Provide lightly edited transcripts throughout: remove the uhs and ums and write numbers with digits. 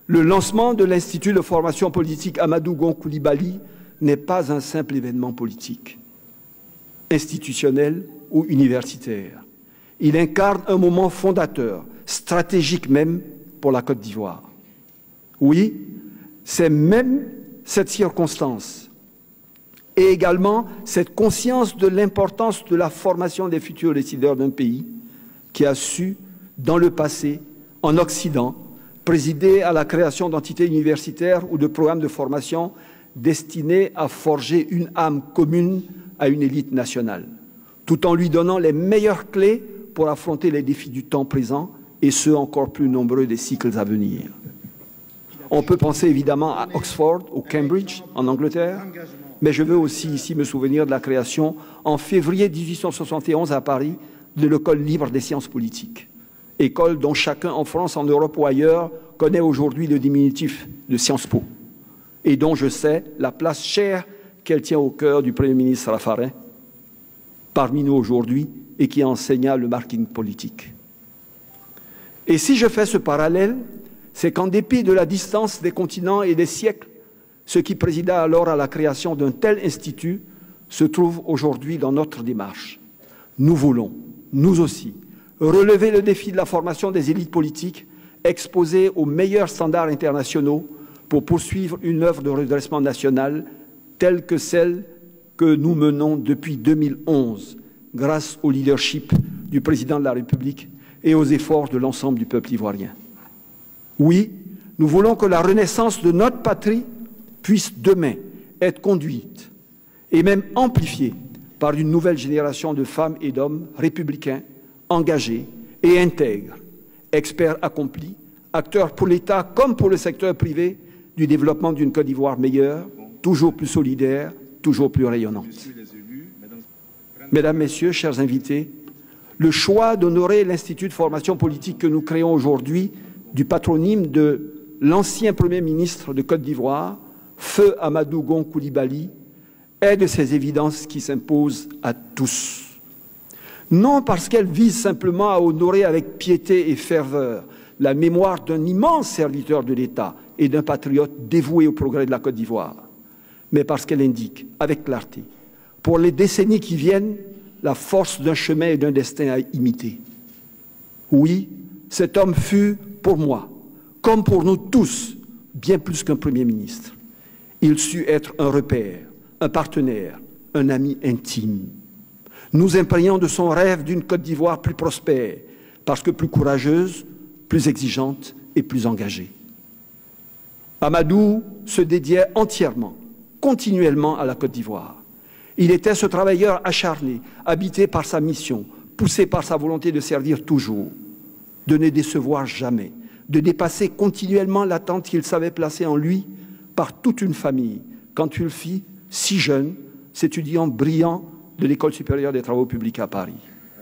Le lancement de l'Institut de formation politique Amadou Gon Coulibaly n'est pas un simple événement politique, institutionnel ou universitaire. Il incarne un moment fondateur, stratégique même pour la Côte d'Ivoire. Oui, c'est même cette circonstance et également cette conscience de l'importance de la formation des futurs décideurs d'un pays qui a su, dans le passé, en Occident, présider à la création d'entités universitaires ou de programmes de formation destinés à forger une âme commune à une élite nationale, tout en lui donnant les meilleures clés pour affronter les défis du temps présent et ceux encore plus nombreux des cycles à venir. On peut penser évidemment à Oxford ou Cambridge en Angleterre, mais je veux aussi ici me souvenir de la création en février 1871 à Paris de l'École libre des sciences politiques, école dont chacun en France, en Europe ou ailleurs connaît aujourd'hui le diminutif de Sciences Po, et dont je sais la place chère qu'elle tient au cœur du Premier ministre Raffarin, parmi nous aujourd'hui, et qui enseigna le marketing politique. Et si je fais ce parallèle, c'est qu'en dépit de la distance des continents et des siècles, ce qui présida alors à la création d'un tel institut se trouve aujourd'hui dans notre démarche. Nous voulons, nous aussi, relever le défi de la formation des élites politiques, exposées aux meilleurs standards internationaux pour poursuivre une œuvre de redressement national telle que celle que nous menons depuis 2011, grâce au leadership du président de la République et aux efforts de l'ensemble du peuple ivoirien. Oui, nous voulons que la renaissance de notre patrie puisse demain être conduite et même amplifiée par une nouvelle génération de femmes et d'hommes républicains, engagés et intègres, experts accomplis, acteurs pour l'État comme pour le secteur privé du développement d'une Côte d'Ivoire meilleure, toujours plus solidaire, toujours plus rayonnante. Mesdames, Messieurs, chers invités, le choix d'honorer l'Institut de formation politique que nous créons aujourd'hui du patronyme de l'ancien Premier ministre de Côte d'Ivoire, Feu Amadou Gon Coulibaly, est de ces évidences qui s'imposent à tous. Non parce qu'elle vise simplement à honorer avec piété et ferveur la mémoire d'un immense serviteur de l'État et d'un patriote dévoué au progrès de la Côte d'Ivoire, mais parce qu'elle indique, avec clarté, pour les décennies qui viennent, la force d'un chemin et d'un destin à imiter. Oui, cet homme fut, pour moi, comme pour nous tous, bien plus qu'un Premier ministre. Il sut être un repère, un partenaire, un ami intime. Nous imprégnons de son rêve d'une Côte d'Ivoire plus prospère, parce que plus courageuse, plus exigeante et plus engagée. Amadou se dédiait entièrement, continuellement à la Côte d'Ivoire. Il était ce travailleur acharné, habité par sa mission, poussé par sa volonté de servir toujours, de ne décevoir jamais, de dépasser continuellement l'attente qu'il savait placer en lui par toute une famille, quand il fit, si jeune, cet étudiant brillant de l'École supérieure des travaux publics à Paris.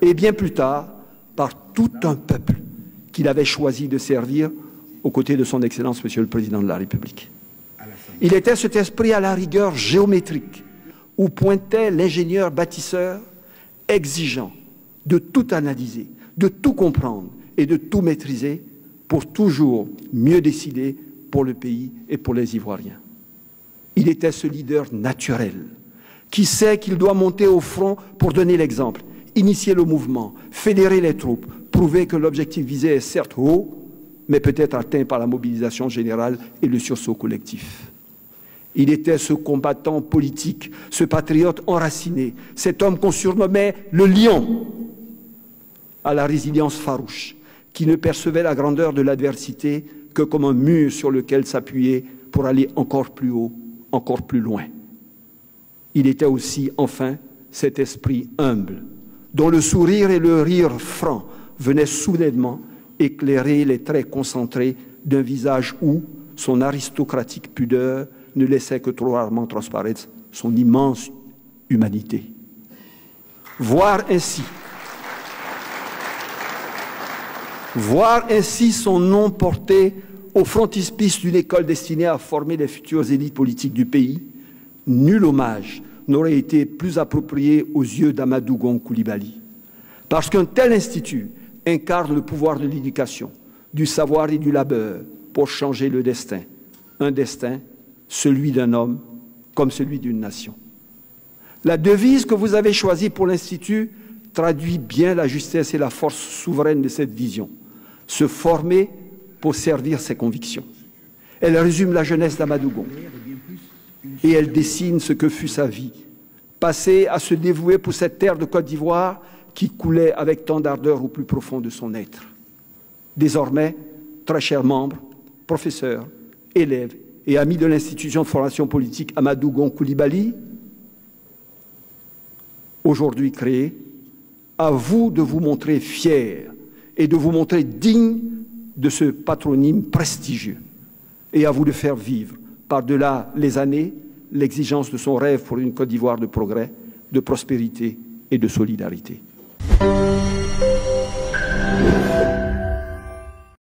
Et bien plus tard, par tout un peuple qu'il avait choisi de servir aux côtés de son Excellence, Monsieur le Président de la République. Il était cet esprit à la rigueur géométrique, où pointait l'ingénieur bâtisseur exigeant de tout analyser, de tout comprendre et de tout maîtriser pour toujours mieux décider pour le pays et pour les Ivoiriens. Il était ce leader naturel qui sait qu'il doit monter au front pour donner l'exemple, initier le mouvement, fédérer les troupes, prouver que l'objectif visé est certes haut, mais peut-être atteint par la mobilisation générale et le sursaut collectif. Il était ce combattant politique, ce patriote enraciné, cet homme qu'on surnommait le lion, à la résilience farouche, qui ne percevait la grandeur de l'adversité que comme un mur sur lequel s'appuyer pour aller encore plus haut, encore plus loin. Il était aussi, enfin, cet esprit humble, dont le sourire et le rire franc venaient soudainement éclairer les traits concentrés d'un visage où son aristocratique pudeur ne laissait que trop rarement transparaître son immense humanité. Voir ainsi son nom porté au frontispice d'une école destinée à former les futures élites politiques du pays, nul hommage n'aurait été plus approprié aux yeux d'Amadou Gon Coulibaly. Parce qu'un tel institut incarne le pouvoir de l'éducation, du savoir et du labeur, pour changer le destin. Un destin, celui d'un homme comme celui d'une nation. La devise que vous avez choisie pour l'Institut traduit bien la justesse et la force souveraine de cette vision. Se former pour servir ses convictions. Elle résume la jeunesse d'Amadou Gon et elle dessine ce que fut sa vie. Passer à se dévouer pour cette terre de Côte d'Ivoire qui coulait avec tant d'ardeur au plus profond de son être. Désormais, très chers membres, professeurs, élèves et amis de l'institution de formation politique Amadou Gon Coulibaly, aujourd'hui créée, à vous de vous montrer fiers et de vous montrer dignes de ce patronyme prestigieux et à vous de faire vivre, par-delà les années, l'exigence de son rêve pour une Côte d'Ivoire de progrès, de prospérité et de solidarité.